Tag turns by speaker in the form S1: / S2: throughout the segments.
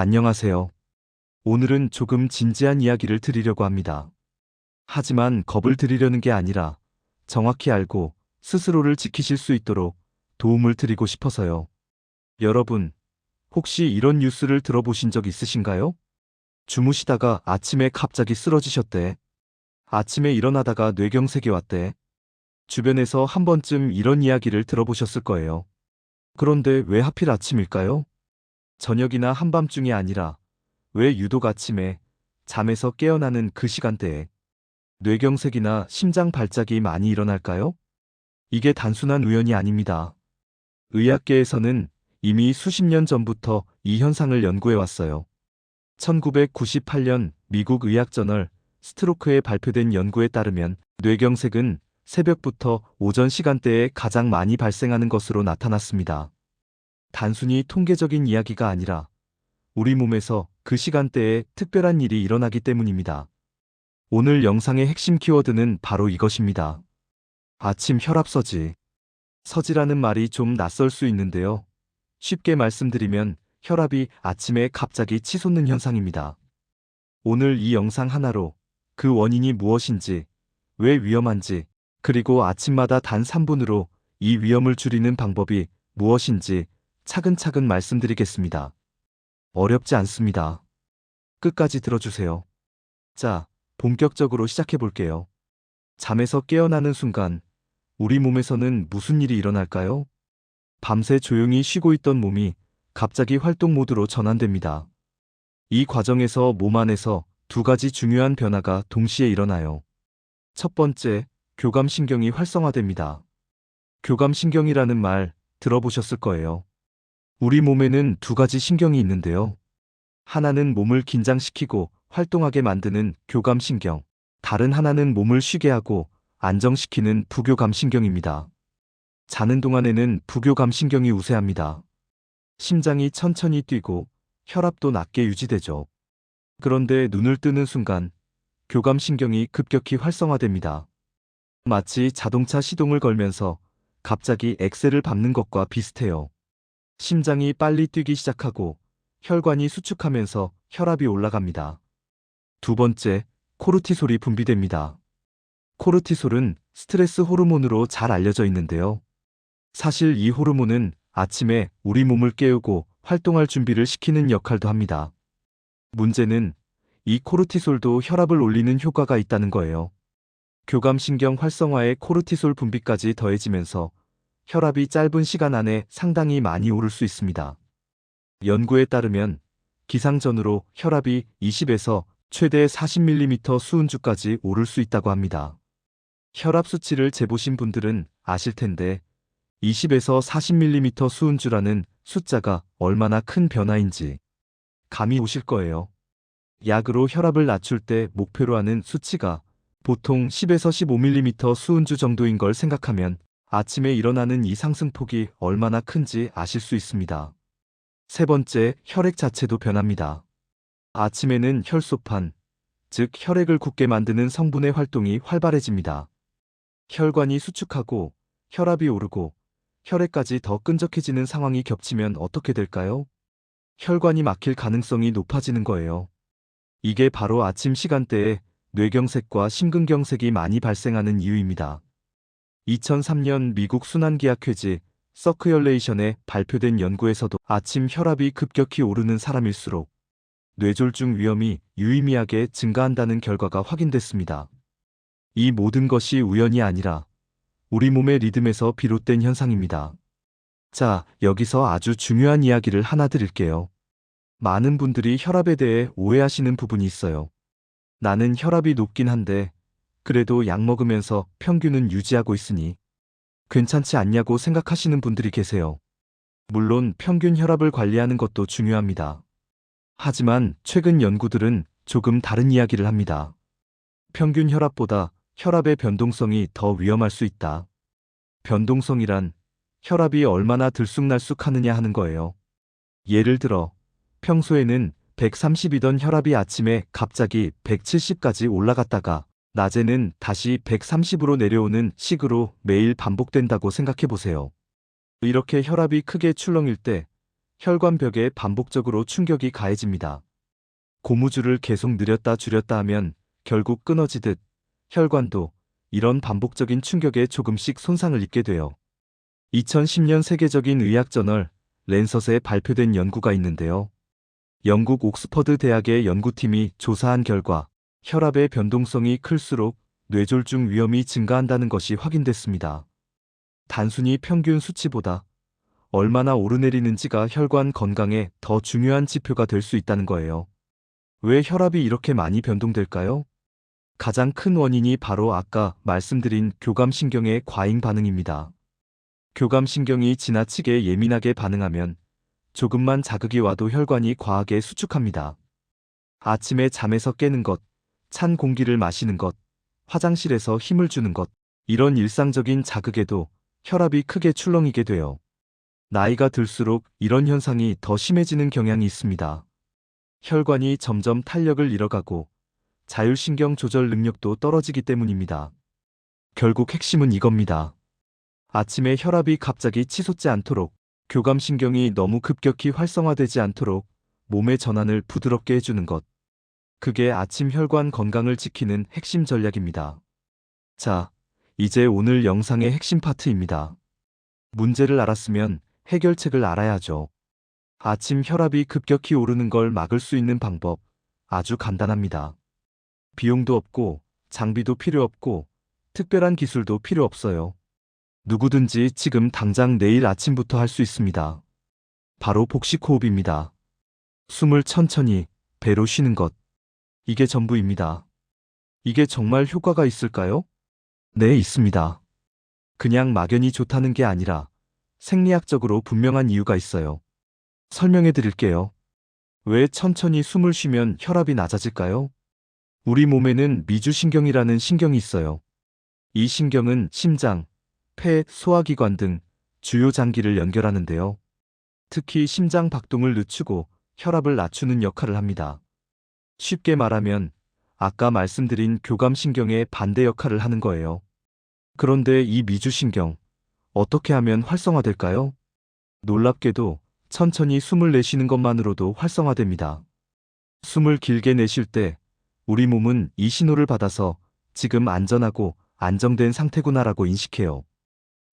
S1: 안녕하세요. 오늘은 조금 진지한 이야기를 드리려고 합니다. 하지만 겁을 드리려는 게 아니라 정확히 알고 스스로를 지키실 수 있도록 도움을 드리고 싶어서요. 여러분, 혹시 이런 뉴스를 들어보신 적 있으신가요? 주무시다가 아침에 갑자기 쓰러지셨대. 아침에 일어나다가 뇌경색이 왔대. 주변에서 한 번쯤 이런 이야기를 들어보셨을 거예요. 그런데 왜 하필 아침일까요? 저녁이나 한밤중이 아니라 왜 유독 아침에 잠에서 깨어나는 그 시간대에 뇌경색이나 심장 발작이 많이 일어날까요? 이게 단순한 우연이 아닙니다. 의학계에서는 이미 수십 년 전부터 이 현상을 연구해 왔어요. 1998년 미국 의학저널 스트로크에 발표된 연구에 따르면 뇌경색은 새벽부터 오전 시간대에 가장 많이 발생하는 것으로 나타났습니다. 단순히 통계적인 이야기가 아니라 우리 몸에서 그 시간대에 특별한 일이 일어나기 때문입니다. 오늘 영상의 핵심 키워드는 바로 이것입니다. 아침 혈압서지. 서지라는 말이 좀 낯설 수 있는데요. 쉽게 말씀드리면 혈압이 아침에 갑자기 치솟는 현상입니다. 오늘 이 영상 하나로 그 원인이 무엇인지, 왜 위험한지, 그리고 아침마다 단 3분으로 이 위험을 줄이는 방법이 무엇인지 차근차근 말씀드리겠습니다. 어렵지 않습니다. 끝까지 들어주세요. 자, 본격적으로 시작해 볼게요. 잠에서 깨어나는 순간, 우리 몸에서는 무슨 일이 일어날까요? 밤새 조용히 쉬고 있던 몸이 갑자기 활동 모드로 전환됩니다. 이 과정에서 몸 안에서 두 가지 중요한 변화가 동시에 일어나요. 첫 번째, 교감신경이 활성화됩니다. 교감신경이라는 말 들어보셨을 거예요. 우리 몸에는 두 가지 신경이 있는데요. 하나는 몸을 긴장시키고 활동하게 만드는 교감신경, 다른 하나는 몸을 쉬게 하고 안정시키는 부교감신경입니다. 자는 동안에는 부교감신경이 우세합니다. 심장이 천천히 뛰고 혈압도 낮게 유지되죠. 그런데 눈을 뜨는 순간 교감신경이 급격히 활성화됩니다. 마치 자동차 시동을 걸면서 갑자기 엑셀을 밟는 것과 비슷해요. 심장이 빨리 뛰기 시작하고 혈관이 수축하면서 혈압이 올라갑니다. 두 번째, 코르티솔이 분비됩니다. 코르티솔은 스트레스 호르몬으로 잘 알려져 있는데요. 사실 이 호르몬은 아침에 우리 몸을 깨우고 활동할 준비를 시키는 역할도 합니다. 문제는 이 코르티솔도 혈압을 올리는 효과가 있다는 거예요. 교감신경 활성화에 코르티솔 분비까지 더해지면서 혈압이 짧은 시간 안에 상당히 많이 오를 수 있습니다. 연구에 따르면 기상전후로 혈압이 20에서 최대 40mm 수은주까지 오를 수 있다고 합니다. 혈압 수치를 재보신 분들은 아실 텐데 20에서 40mm 수은주라는 숫자가 얼마나 큰 변화인지 감이 오실 거예요. 약으로 혈압을 낮출 때 목표로 하는 수치가 보통 10에서 15mm 수은주 정도인 걸 생각하면 아침에 일어나는 이 상승폭이 얼마나 큰지 아실 수 있습니다. 세 번째, 혈액 자체도 변합니다. 아침에는 혈소판, 즉 혈액을 굳게 만드는 성분의 활동이 활발해집니다. 혈관이 수축하고 혈압이 오르고 혈액까지 더 끈적해지는 상황이 겹치면 어떻게 될까요? 혈관이 막힐 가능성이 높아지는 거예요. 이게 바로 아침 시간대에 뇌경색과 심근경색이 많이 발생하는 이유입니다. 2003년 미국 순환기학회지 서큐레이션에 발표된 연구에서도 아침 혈압이 급격히 오르는 사람일수록 뇌졸중 위험이 유의미하게 증가한다는 결과가 확인됐습니다. 이 모든 것이 우연이 아니라 우리 몸의 리듬에서 비롯된 현상입니다. 자, 여기서 아주 중요한 이야기를 하나 드릴게요. 많은 분들이 혈압에 대해 오해하시는 부분이 있어요. 나는 혈압이 높긴 한데 그래도 약 먹으면서 평균은 유지하고 있으니 괜찮지 않냐고 생각하시는 분들이 계세요. 물론 평균 혈압을 관리하는 것도 중요합니다. 하지만 최근 연구들은 조금 다른 이야기를 합니다. 평균 혈압보다 혈압의 변동성이 더 위험할 수 있다. 변동성이란 혈압이 얼마나 들쑥날쑥하느냐 하는 거예요. 예를 들어 평소에는 130이던 혈압이 아침에 갑자기 170까지 올라갔다가 낮에는 다시 130으로 내려오는 식으로 매일 반복된다고 생각해 보세요. 이렇게 혈압이 크게 출렁일 때 혈관벽에 반복적으로 충격이 가해집니다. 고무줄을 계속 늘렸다 줄였다 하면 결국 끊어지듯 혈관도 이런 반복적인 충격에 조금씩 손상을 입게 돼요. 2010년 세계적인 의학 저널 랜서스에 발표된 연구가 있는데요. 영국 옥스퍼드 대학의 연구팀이 조사한 결과 혈압의 변동성이 클수록 뇌졸중 위험이 증가한다는 것이 확인됐습니다. 단순히 평균 수치보다 얼마나 오르내리는지가 혈관 건강에 더 중요한 지표가 될 수 있다는 거예요. 왜 혈압이 이렇게 많이 변동될까요? 가장 큰 원인이 바로 아까 말씀드린 교감신경의 과잉 반응입니다. 교감신경이 지나치게 예민하게 반응하면 조금만 자극이 와도 혈관이 과하게 수축합니다. 아침에 잠에서 깨는 것, 찬 공기를 마시는 것, 화장실에서 힘을 주는 것, 이런 일상적인 자극에도 혈압이 크게 출렁이게 돼요. 나이가 들수록 이런 현상이 더 심해지는 경향이 있습니다. 혈관이 점점 탄력을 잃어가고 자율신경 조절 능력도 떨어지기 때문입니다. 결국 핵심은 이겁니다. 아침에 혈압이 갑자기 치솟지 않도록, 교감신경이 너무 급격히 활성화되지 않도록 몸의 전환을 부드럽게 해주는 것. 그게 아침 혈관 건강을 지키는 핵심 전략입니다. 자, 이제 오늘 영상의 핵심 파트입니다. 문제를 알았으면 해결책을 알아야죠. 아침 혈압이 급격히 오르는 걸 막을 수 있는 방법, 아주 간단합니다. 비용도 없고, 장비도 필요 없고, 특별한 기술도 필요 없어요. 누구든지 지금 당장 내일 아침부터 할 수 있습니다. 바로 복식호흡입니다. 숨을 천천히, 배로 쉬는 것. 이게 전부입니다. 이게 정말 효과가 있을까요? 네, 있습니다. 그냥 막연히 좋다는 게 아니라 생리학적으로 분명한 이유가 있어요. 설명해 드릴게요. 왜 천천히 숨을 쉬면 혈압이 낮아질까요? 우리 몸에는 미주신경이라는 신경이 있어요. 이 신경은 심장, 폐, 소화기관 등 주요 장기를 연결하는데요. 특히 심장 박동을 늦추고 혈압을 낮추는 역할을 합니다. 쉽게 말하면 아까 말씀드린 교감신경의 반대 역할을 하는 거예요. 그런데 이 미주신경, 어떻게 하면 활성화될까요? 놀랍게도 천천히 숨을 내쉬는 것만으로도 활성화됩니다. 숨을 길게 내쉴 때 우리 몸은 이 신호를 받아서 지금 안전하고 안정된 상태구나라고 인식해요.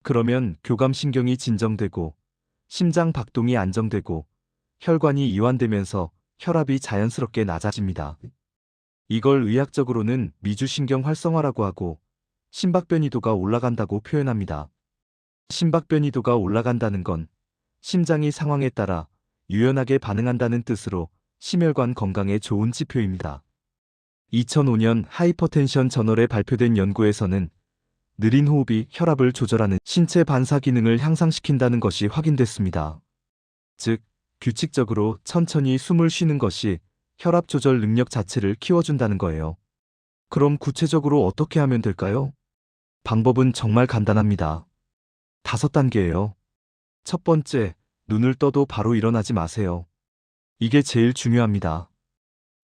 S1: 그러면 교감신경이 진정되고 심장 박동이 안정되고 혈관이 이완되면서 혈압이 자연스럽게 낮아집니다. 이걸 의학적으로는 미주신경 활성화라고 하고 심박변이도가 올라간다고 표현합니다. 심박변이도가 올라간다는 건 심장이 상황에 따라 유연하게 반응한다는 뜻으로 심혈관 건강에 좋은 지표입니다. 2005년 하이퍼텐션 저널에 발표된 연구에서는 느린 호흡이 혈압을 조절하는 신체 반사 기능을 향상시킨다는 것이 확인됐습니다. 즉, 규칙적으로 천천히 숨을 쉬는 것이 혈압 조절 능력 자체를 키워준다는 거예요. 그럼 구체적으로 어떻게 하면 될까요? 방법은 정말 간단합니다. 5단계예요. 첫 번째, 눈을 떠도 바로 일어나지 마세요. 이게 제일 중요합니다.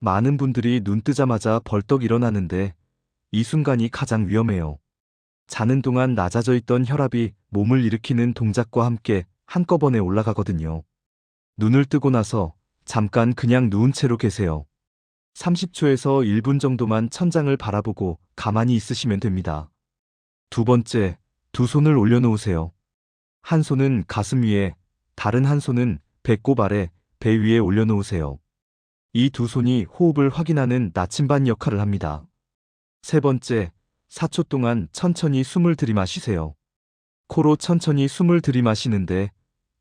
S1: 많은 분들이 눈 뜨자마자 벌떡 일어나는데 이 순간이 가장 위험해요. 자는 동안 낮아져 있던 혈압이 몸을 일으키는 동작과 함께 한꺼번에 올라가거든요. 눈을 뜨고 나서 잠깐 그냥 누운 채로 계세요. 30초에서 1분 정도만 천장을 바라보고 가만히 있으시면 됩니다. 두 번째, 두 손을 올려놓으세요. 한 손은 가슴 위에, 다른 한 손은 배꼽 아래, 배 위에 올려놓으세요. 이 두 손이 호흡을 확인하는 나침반 역할을 합니다. 세 번째, 4초 동안 천천히 숨을 들이마시세요. 코로 천천히 숨을 들이마시는데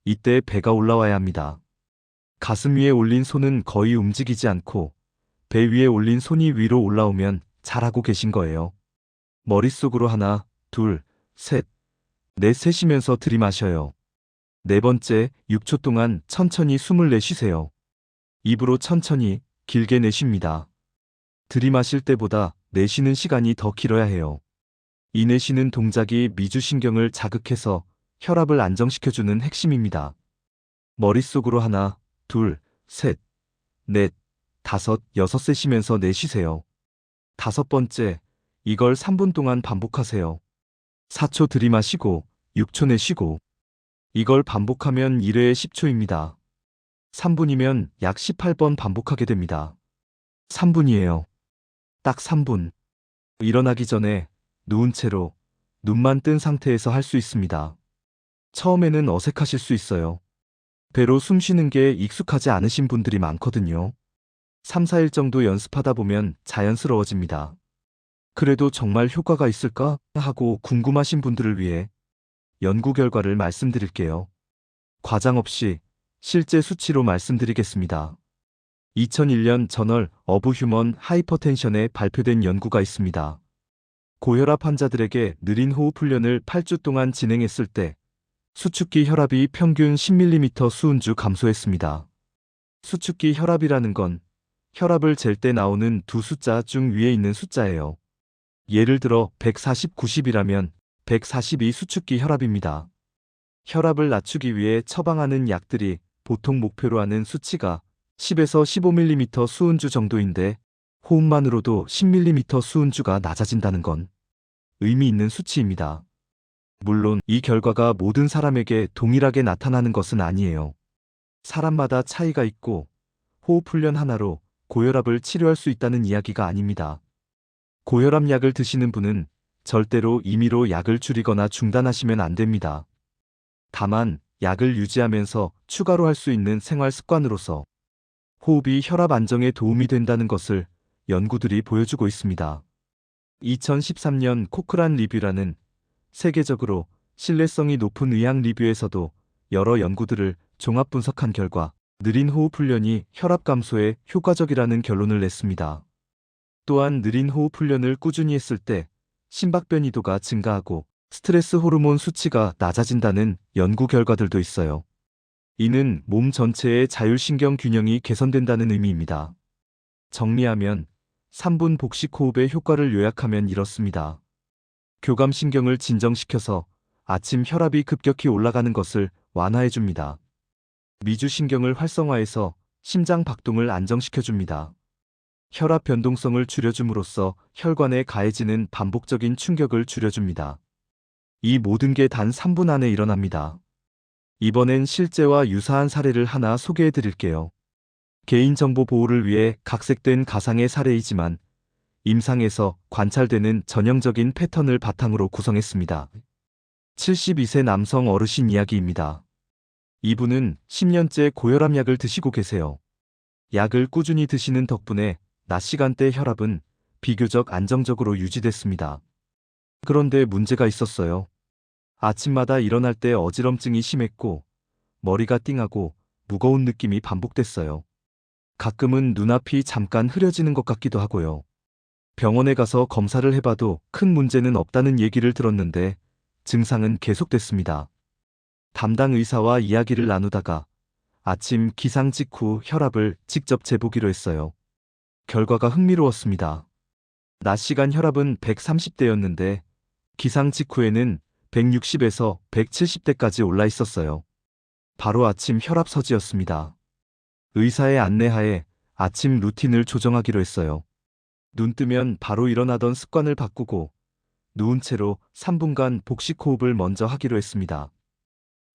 S1: 이때 배가 올라와야 합니다. 가슴 위에 올린 손은 거의 움직이지 않고 배 위에 올린 손이 위로 올라오면 잘하고 계신 거예요. 머릿속으로 하나, 둘, 셋, 넷 세시면서 들이마셔요. 네 번째, 6초 동안 천천히 숨을 내쉬세요. 입으로 천천히, 길게 내쉽니다. 들이마실 때보다 내쉬는 시간이 더 길어야 해요. 이 내쉬는 동작이 미주신경을 자극해서 혈압을 안정시켜주는 핵심입니다. 머릿속으로 하나, 둘, 셋, 넷, 다섯, 여섯 세시면서 내쉬세요. 다섯 번째, 이걸 3분 동안 반복하세요. 4초 들이마시고 6초 내쉬고. 이걸 반복하면 1회에 10초입니다. 3분이면 약 18번 반복하게 됩니다. 3분이에요. 딱 3분. 일어나기 전에 누운 채로 눈만 뜬 상태에서 할 수 있습니다. 처음에는 어색하실 수 있어요. 배로 숨 쉬는 게 익숙하지 않으신 분들이 많거든요. 3, 4일 정도 연습하다 보면 자연스러워집니다. 그래도 정말 효과가 있을까 하고 궁금하신 분들을 위해 연구 결과를 말씀드릴게요. 과장 없이 실제 수치로 말씀드리겠습니다. 2001년 저널 어브 휴먼 하이퍼텐션에 발표된 연구가 있습니다. 고혈압 환자들에게 느린 호흡 훈련을 8주 동안 진행했을 때 수축기 혈압이 평균 10mm 수은주 감소했습니다. 수축기 혈압이라는 건 혈압을 잴 때 나오는 두 숫자 중 위에 있는 숫자예요. 예를 들어 140, 90이라면 142 수축기 혈압입니다. 혈압을 낮추기 위해 처방하는 약들이 보통 목표로 하는 수치가 10에서 15mm 수은주 정도인데 호흡만으로도 10mm 수은주가 낮아진다는 건 의미 있는 수치입니다. 물론 이 결과가 모든 사람에게 동일하게 나타나는 것은 아니에요. 사람마다 차이가 있고 호흡 훈련 하나로 고혈압을 치료할 수 있다는 이야기가 아닙니다. 고혈압 약을 드시는 분은 절대로 임의로 약을 줄이거나 중단하시면 안 됩니다. 다만 약을 유지하면서 추가로 할 수 있는 생활 습관으로서 호흡이 혈압 안정에 도움이 된다는 것을 연구들이 보여주고 있습니다. 2013년 코크란 리뷰라는 세계적으로 신뢰성이 높은 의학 리뷰에서도 여러 연구들을 종합 분석한 결과 느린 호흡 훈련이 혈압 감소에 효과적이라는 결론을 냈습니다. 또한 느린 호흡 훈련을 꾸준히 했을 때 심박 변이도가 증가하고 스트레스 호르몬 수치가 낮아진다는 연구 결과들도 있어요. 이는 몸 전체의 자율신경 균형이 개선된다는 의미입니다. 정리하면 3분 복식 호흡의 효과를 요약하면 이렇습니다. 교감신경을 진정시켜서 아침 혈압이 급격히 올라가는 것을 완화해줍니다. 미주신경을 활성화해서 심장 박동을 안정시켜줍니다. 혈압 변동성을 줄여줌으로써 혈관에 가해지는 반복적인 충격을 줄여줍니다. 이 모든 게 단 3분 안에 일어납니다. 이번엔 실제와 유사한 사례를 하나 소개해 드릴게요. 개인정보 보호를 위해 각색된 가상의 사례이지만 임상에서 관찰되는 전형적인 패턴을 바탕으로 구성했습니다. 72세 남성 어르신 이야기입니다. 이분은 10년째 고혈압 약을 드시고 계세요. 약을 꾸준히 드시는 덕분에 낮 시간대 혈압은 비교적 안정적으로 유지됐습니다. 그런데 문제가 있었어요. 아침마다 일어날 때 어지럼증이 심했고 머리가 띵하고 무거운 느낌이 반복됐어요. 가끔은 눈앞이 잠깐 흐려지는 것 같기도 하고요. 병원에 가서 검사를 해봐도 큰 문제는 없다는 얘기를 들었는데 증상은 계속됐습니다. 담당 의사와 이야기를 나누다가 아침 기상 직후 혈압을 직접 재보기로 했어요. 결과가 흥미로웠습니다. 낮 시간 혈압은 130대였는데 기상 직후에는 160에서 170대까지 올라 있었어요. 바로 아침 혈압 서지였습니다. 의사의 안내하에 아침 루틴을 조정하기로 했어요. 눈 뜨면 바로 일어나던 습관을 바꾸고 누운 채로 3분간 복식 호흡을 먼저 하기로 했습니다.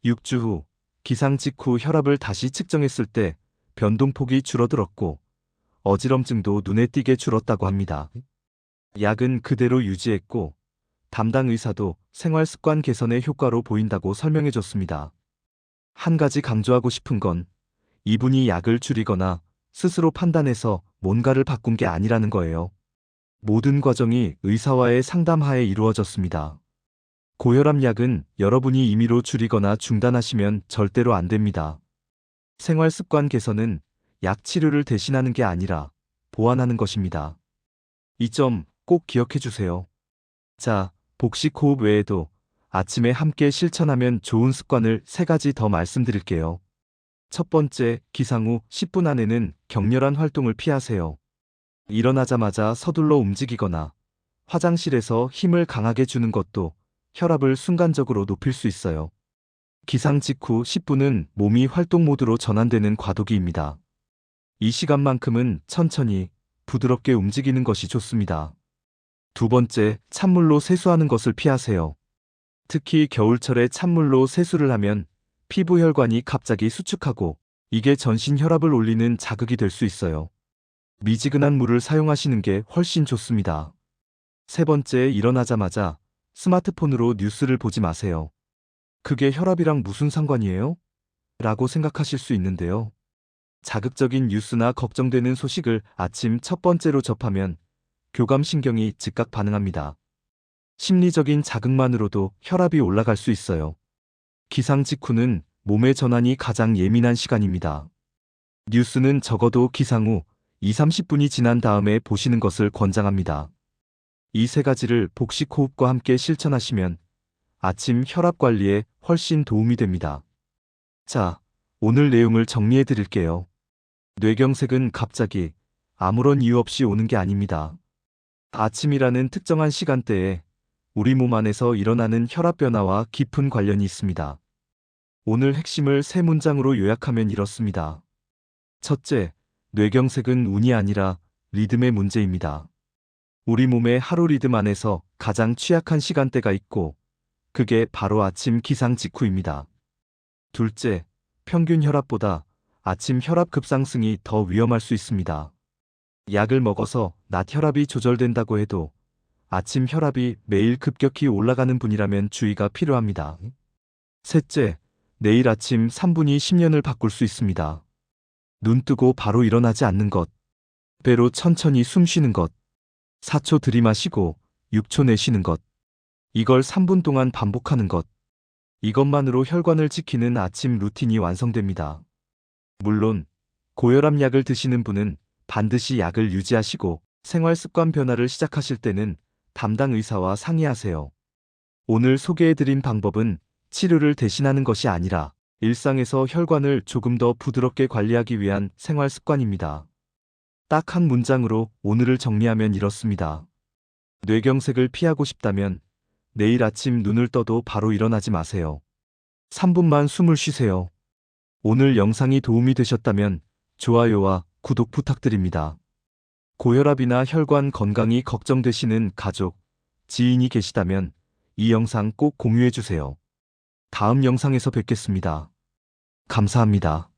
S1: 6주 후 기상 직후 혈압을 다시 측정했을 때 변동폭이 줄어들었고 어지럼증도 눈에 띄게 줄었다고 합니다. 약은 그대로 유지했고 담당 의사도 생활 습관 개선의 효과로 보인다고 설명해줬습니다. 한 가지 강조하고 싶은 건 이분이 약을 줄이거나 스스로 판단해서 뭔가를 바꾼 게 아니라는 거예요. 모든 과정이 의사와의 상담하에 이루어졌습니다. 고혈압 약은 여러분이 임의로 줄이거나 중단하시면 절대로 안 됩니다. 생활 습관 개선은 약 치료를 대신하는 게 아니라 보완하는 것입니다. 이 점 꼭 기억해 주세요. 자, 복식 호흡 외에도 아침에 함께 실천하면 좋은 습관을 3가지 더 말씀드릴게요. 첫 번째, 기상 후 10분 안에는 격렬한 활동을 피하세요. 일어나자마자 서둘러 움직이거나 화장실에서 힘을 강하게 주는 것도 혈압을 순간적으로 높일 수 있어요. 기상 직후 10분은 몸이 활동 모드로 전환되는 과도기입니다. 이 시간만큼은 천천히 부드럽게 움직이는 것이 좋습니다. 두 번째, 찬물로 세수하는 것을 피하세요. 특히 겨울철에 찬물로 세수를 하면 피부 혈관이 갑자기 수축하고 이게 전신 혈압을 올리는 자극이 될 수 있어요. 미지근한 물을 사용하시는 게 훨씬 좋습니다. 세 번째, 일어나자마자 스마트폰으로 뉴스를 보지 마세요. 그게 혈압이랑 무슨 상관이에요? 라고 생각하실 수 있는데요. 자극적인 뉴스나 걱정되는 소식을 아침 첫 번째로 접하면 교감신경이 즉각 반응합니다. 심리적인 자극만으로도 혈압이 올라갈 수 있어요. 기상 직후는 몸의 전환이 가장 예민한 시간입니다. 뉴스는 적어도 기상 후 2, 30분이 지난 다음에 보시는 것을 권장합니다. 이 세 가지를 복식 호흡과 함께 실천하시면 아침 혈압 관리에 훨씬 도움이 됩니다. 자, 오늘 내용을 정리해 드릴게요. 뇌경색은 갑자기 아무런 이유 없이 오는 게 아닙니다. 아침이라는 특정한 시간대에 우리 몸 안에서 일어나는 혈압 변화와 깊은 관련이 있습니다. 오늘 핵심을 세 문장으로 요약하면 이렇습니다. 첫째, 뇌경색은 운이 아니라 리듬의 문제입니다. 우리 몸의 하루 리듬 안에서 가장 취약한 시간대가 있고, 그게 바로 아침 기상 직후입니다. 둘째, 평균 혈압보다 아침 혈압 급상승이 더 위험할 수 있습니다. 약을 먹어서 낮 혈압이 조절된다고 해도 아침 혈압이 매일 급격히 올라가는 분이라면 주의가 필요합니다. 셋째, 내일 아침 3분이 10년을 바꿀 수 있습니다. 눈 뜨고 바로 일어나지 않는 것, 배로 천천히 숨 쉬는 것, 4초 들이마시고 6초 내쉬는 것, 이걸 3분 동안 반복하는 것, 이것만으로 혈관을 지키는 아침 루틴이 완성됩니다. 물론 고혈압 약을 드시는 분은 반드시 약을 유지하시고 생활 습관 변화를 시작하실 때는 담당 의사와 상의하세요. 오늘 소개해드린 방법은 치료를 대신하는 것이 아니라 일상에서 혈관을 조금 더 부드럽게 관리하기 위한 생활 습관입니다. 딱 한 문장으로 오늘을 정리하면 이렇습니다. 뇌경색을 피하고 싶다면 내일 아침 눈을 떠도 바로 일어나지 마세요. 3분만 숨을 쉬세요. 오늘 영상이 도움이 되셨다면 좋아요와 구독 부탁드립니다. 고혈압이나 혈관 건강이 걱정되시는 가족, 지인이 계시다면 이 영상 꼭 공유해주세요. 다음 영상에서 뵙겠습니다. 감사합니다.